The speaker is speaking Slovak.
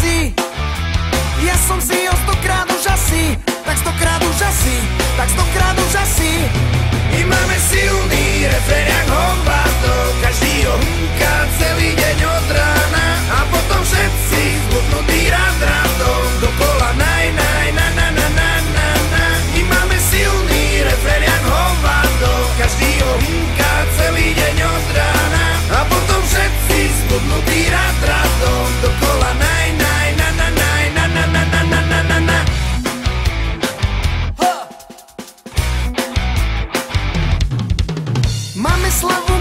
asi. Ja som si ho stokrát už asi, tak stokrát už asi, tak stokrát už asi. My máme silný refrén jak hovado, každý ho húka celý deň od rána. A potom všetci zbudnutí rád rádom, dokola naj, naj, na, na, na, na, na, na. My máme silný refrén jak hovado, každý ho húka celý deň od rána. A potom všetci zbudnutí rád rádom, dokola naj, naj, na, na, naj, na, na, na, na, na, na, na, na. Máme slavu,